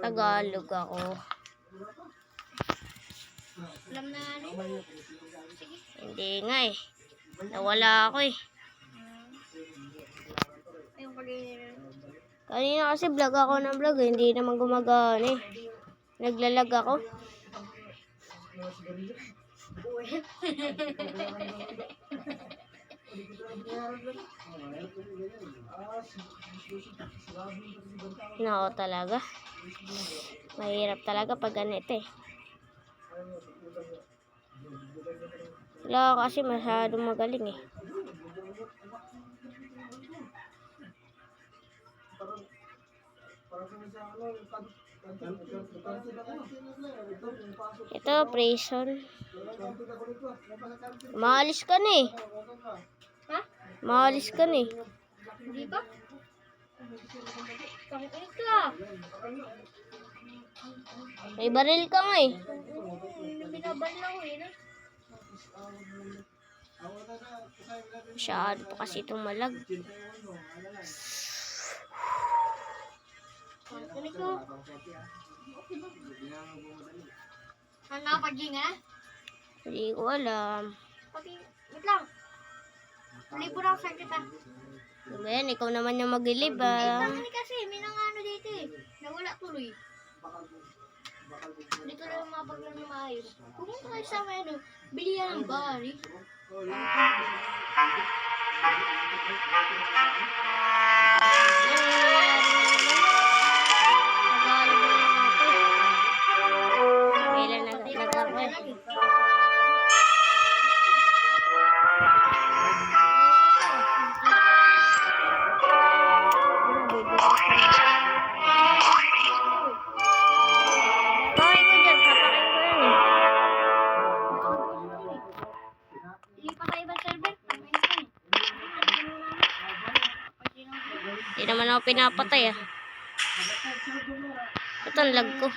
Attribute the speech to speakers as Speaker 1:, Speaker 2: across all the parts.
Speaker 1: Tagalog ako.
Speaker 2: Alam na ano yun. Sige.
Speaker 1: Hindi nga eh. Nawala ako eh.
Speaker 2: Ayun pag-iirin.
Speaker 1: Kanina kasi vlog ako ng vlog eh. Hindi naman gumagana eh. Naglalag ako. Nako talaga. Mahirap talaga pag ganito eh. Wala kasi masyadong magaling eh. Ito, prison. Maalis ka na eh.
Speaker 2: Ha?
Speaker 1: Maalis ka na eh.
Speaker 2: Hindi ba? Tangin ka.
Speaker 1: May baril ka nga eh.
Speaker 2: Binabal lang ko yun.
Speaker 1: Masyado pa kasi itong malag.
Speaker 2: Tangin ko. Ano nakapag-ging ha?
Speaker 1: Hindi ko alam.
Speaker 2: Wait lang. Libo na ako sa kita.
Speaker 1: Ano ba yan? Ikaw naman yung mag-ilib
Speaker 2: Eh,
Speaker 1: ah.
Speaker 2: tangin kasi. May nangano dito eh. Nawala tuloy. Dito lang mapaglaro na maayos. Pumunta kayo sa may ano. Bilihan ng bari.
Speaker 1: Kailan nag-ako eh. Bakit ko dyan? Papakin ko yan eh.
Speaker 2: Hindi pa kayo ba server? Tangin ka eh.
Speaker 1: Hindi naman ako pinapatay ah. Ito ang lag ko.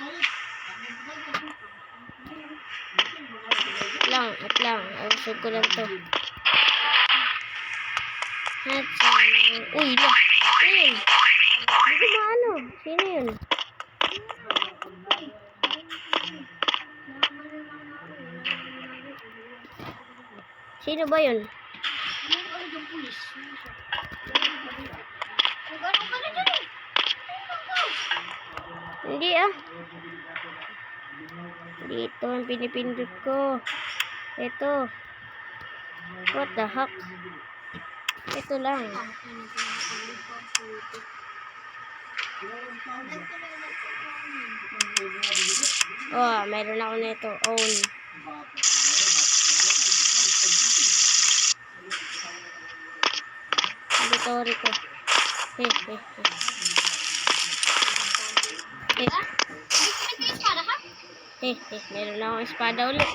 Speaker 1: At lang. Ayusog ko lang to. Uy, lah. Ayun. Hindi ko maano. Sino yun? Sino ba yun?
Speaker 2: Ano ka yung pulis? Kung ano ka na dyan eh.
Speaker 1: Hindi ah. Dito ang pinipindot ko. Ito. What the heck? Ito lang. Oh, mayroon ako nito. Own. Inventory ko. Meron na akong espada ulit.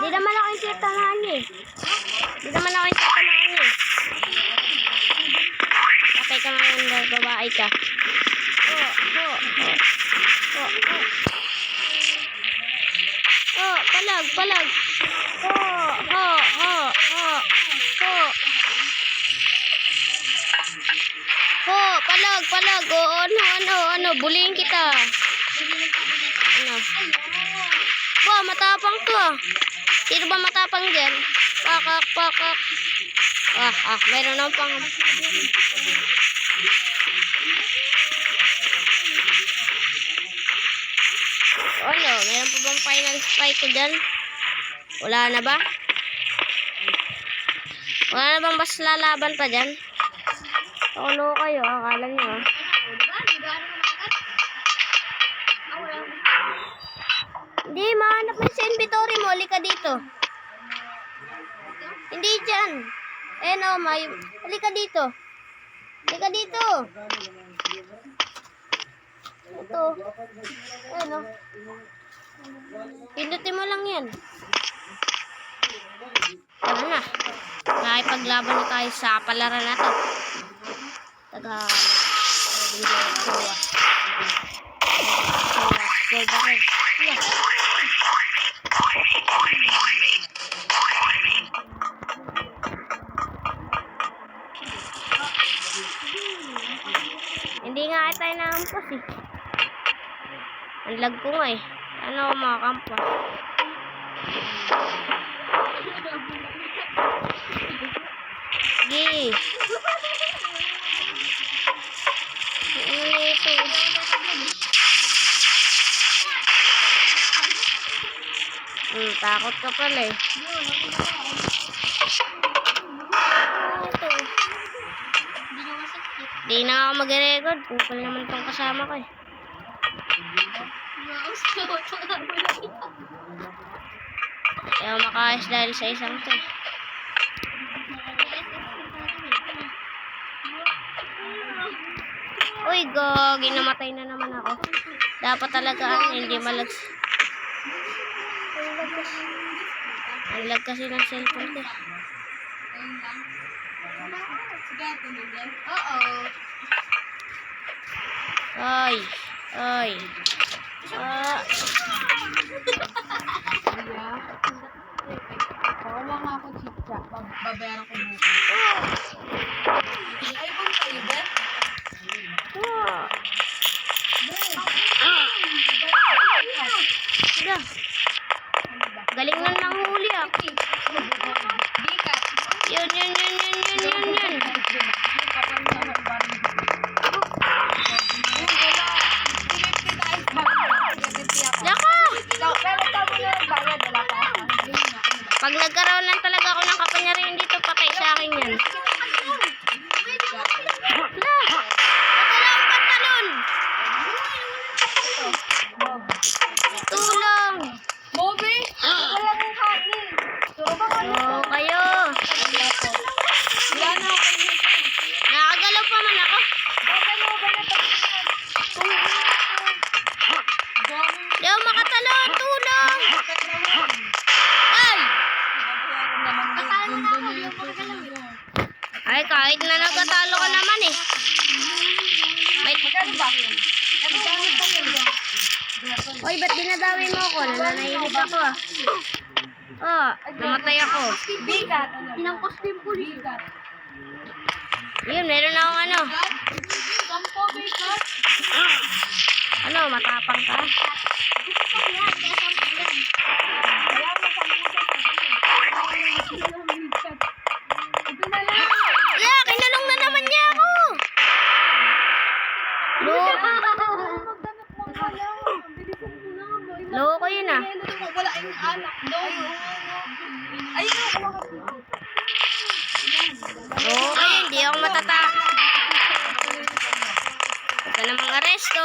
Speaker 1: Hindi naman ako yung tinatangaan niya eh. Patay ka ngayon, babae ka. Palag. Palag. Ano, bulihin kita. Ano? Ba, matapang to ah. Sino ba matapang dyan? Pakak. Mayroon akong pang... Ano, mayroon pa bang final strike ko dyan? Wala na ba? Wala na bang mas lalaban pa dyan? Ano kayo, akala nyo ah. Hindi, mahanap mo sa inventory mo. Halika dito. Hindi dyan. Halika dito. Ito. Pindutin mo lang yan. Tara na. Nakipaglaban na tayo sa palaran na to. Taga... Hindi nga tayo nakampas eh. Ang lag ko nga eh. Ano ako makakampas? Sige. Ano ito? Takot ka pala eh. Ano ito? Di na ako mag-record. Kupal naman itong kasama ko eh. Ayaw makayos dahil sa isang to. Uy, gogi, namatay na naman ako. Dapat talaga hindi malags. Ang lag kasi ng cellphone ko. Ay. Ay.
Speaker 2: Wala nga ako, chicha. Babayaran ko bukas. Ay, kung kayo ba?
Speaker 1: Galing nun ng huli ah. Yun. Pag nagkaroon lang talaga ako ng kapangyarihan dito, patay sa akin yan. Pantalon! Tulong!
Speaker 2: Bobby! Wala mong hangin.
Speaker 1: Oo, kayo. Nakagalaw pa man ako. Di ako makatalon. Tulong! Ay! Ay, kahit na nagkatalo ka naman eh. May... Oy, ba't dinadawi mo ako? Nananahimik ako ah. Oh, namatay ako.
Speaker 2: Tinangkos ko yung pulis.
Speaker 1: Yun, meron akong ano. Ano, matapang ka? Yeah, kinalong na naman niya ako. Loko yun ah.
Speaker 2: Wala yung anak. Ayun.
Speaker 1: Okay, hindi ako matatakot. Huwag ka namang aresto.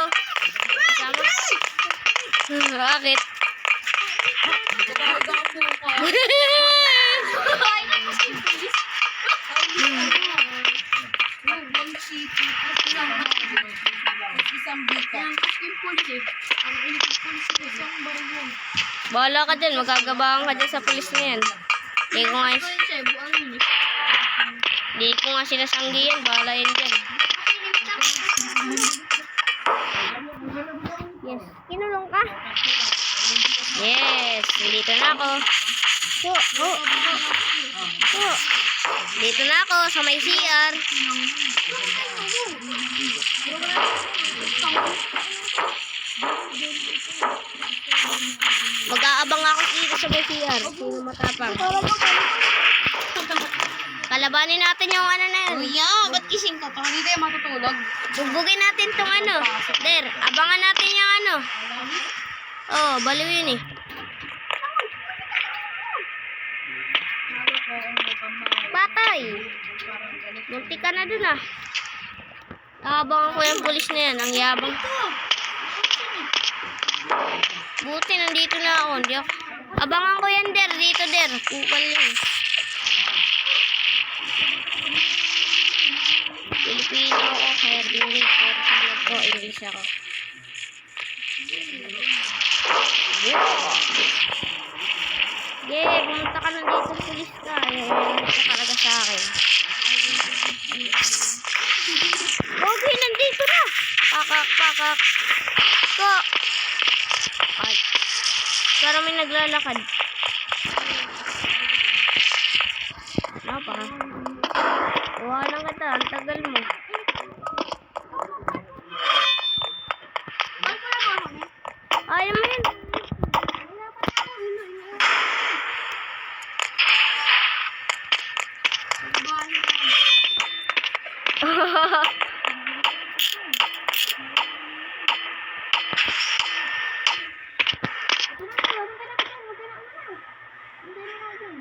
Speaker 1: Kasama. Bakit? Bahala ka dyan, magkagabahan ka dyan sa pulis na yan. Hindi ko nga sinasanggi yan, bahala yan dyan. Yes, kinulong ka? Yes, dito na ako. Dito na ako sa may CR. Mag-aabang ako dito sa may CR. Sino matapang? Kalabanin natin yung ano na yun.
Speaker 2: Kuya, ba't kising ka pa? Hindi tayo matutulog.
Speaker 1: Bugbugin natin tong ano. Der, abangan natin yung ano. Oh, baliw yun eh. Patay. Munti ka na dun ah. Abangan ko yung pulis na yan. Ang yabang. Buti, nandito na ako. Hindi ako. Abangan ko yan, Der. Dito, Der. Kupal yun. Pilipino ako. Kaya English. Pero sa vlog ko, English ako. Yeah, pumunta ka na dito, pulis ka. Ito talaga sa akin. Okay, nandito na. Pakak. Ko. Ay. Parang may naglalakad. Napaka. Kuha lang kita. Ang tagal mo. Ayaw mo yun.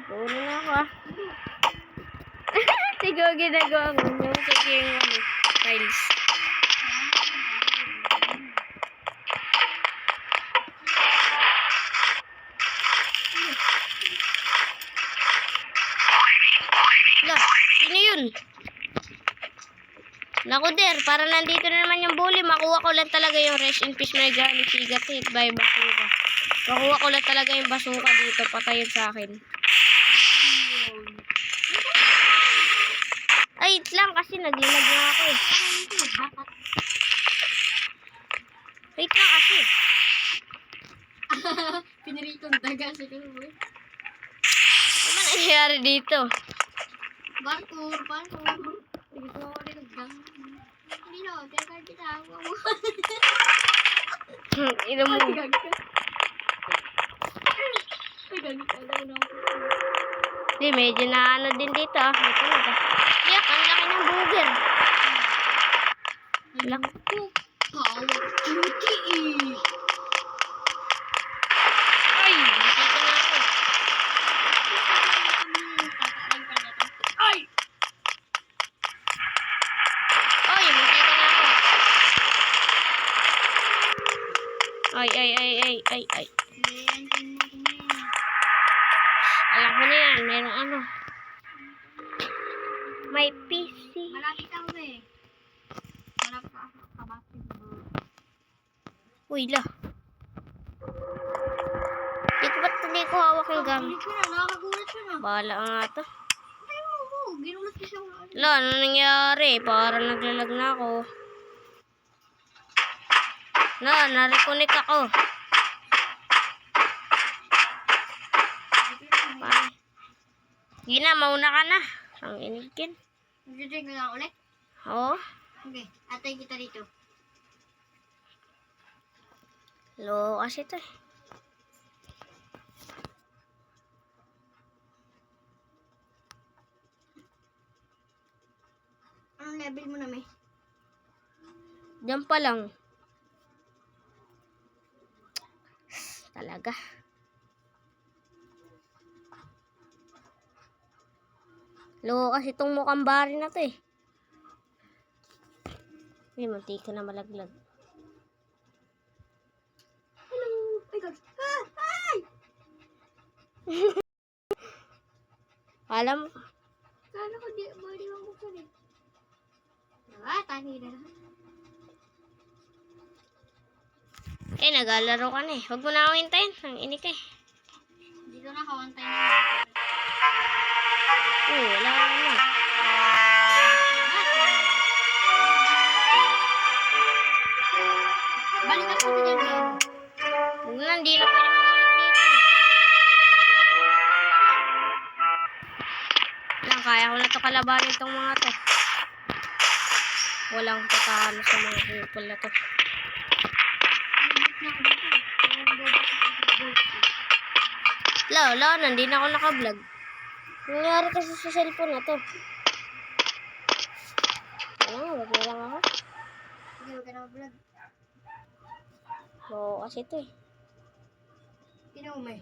Speaker 1: Puro na ako ah. Sigaw ginagawa ko. Yung sige yung tiles. Lah, sino yun? Naku der, para nandito na naman yung bully. Makuha ko lang talaga yung rest in peace may gamit sigat hit by basuka. Makuha ko lang talaga yung basuka dito. Patayin sa akin. Ay, wait lang kasi naglalag na ako eh. Wait lang kasi.
Speaker 2: Piniritong daga sa kaluwi.
Speaker 1: Ano ba nangyayari dito?
Speaker 2: Parkour. Hindi ko ako rin naggang. Hindi na, kaya kita ako.
Speaker 1: Ino mo.
Speaker 2: Ay, gag ka.
Speaker 1: Di, medyo na ano din dito ah. Dito na ba? Yak, ang laki ng booger. Laki.
Speaker 2: Call of Duty.
Speaker 1: Ay, dito na ako.
Speaker 2: Ay!
Speaker 1: Ay, dito na ako. Ay. Alam ko na yan, merong ano. May PC.
Speaker 2: Malapit ako eh. Malapit ako sa basketball.
Speaker 1: Uy, la. Hindi ko hawak yung gamit.
Speaker 2: Gulit ko na, nakakagulat ko na.
Speaker 1: Bahala nga to.
Speaker 2: Ay, oo, ginulat ko siya.
Speaker 1: La, ano nangyari? Parang naglalag na ako. La, na-reconnect ako. Gina, mauna ka na. Ang inigin.
Speaker 2: Mag-drink ko lang ulit?
Speaker 1: Oo.
Speaker 2: Okay, atay kita dito.
Speaker 1: Lo, kasi ito eh.
Speaker 2: Anong level mo na, may?
Speaker 1: Diyan pa lang. Talaga. Lo, kasi itong mukhang bari na to eh. Hindi, munti ka na malaglag.
Speaker 2: Hello! Ay, gag! Ah! Ay!
Speaker 1: Alam,
Speaker 2: Kala ko di mong buksan eh. Ah, tani na.
Speaker 1: naglalaro ka na eh. Huwag mo na akong hintayin. Ang inik eh.
Speaker 2: Dito na, kawantay na.
Speaker 1: Wala ka na.
Speaker 2: Balik ako sa dyan, Ben.
Speaker 1: Huwag na, hindi na pwede mabalik dito. Lang, kaya ko na to kalabanin itong mga to. Walang tatalo sa mga people na to. Wala, hindi na ako naka-vlog. Nangyari kasi sa cellphone na to. Wag na lang ako.
Speaker 2: Sige, huwag ka na mag-vlog.
Speaker 1: Oo, kasi ito eh.
Speaker 2: Kinumay.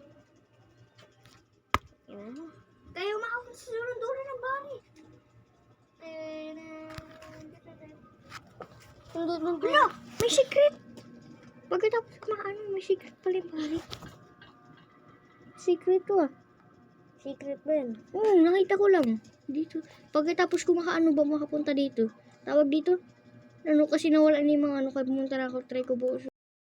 Speaker 1: Ano?
Speaker 2: Tayo makakot sa dulo ng bari. Wala, may secret. Pagkatapos kumaano, may secret pala yung bari. Secret to ah.
Speaker 1: Secret ba yan?
Speaker 2: Oo, nakita ko lang. Dito. Pagkatapos kumakaano ba makapunta dito? Tawag dito? Ano kasi nawala ni mga ano kaya pumunta na ako, try ko buo.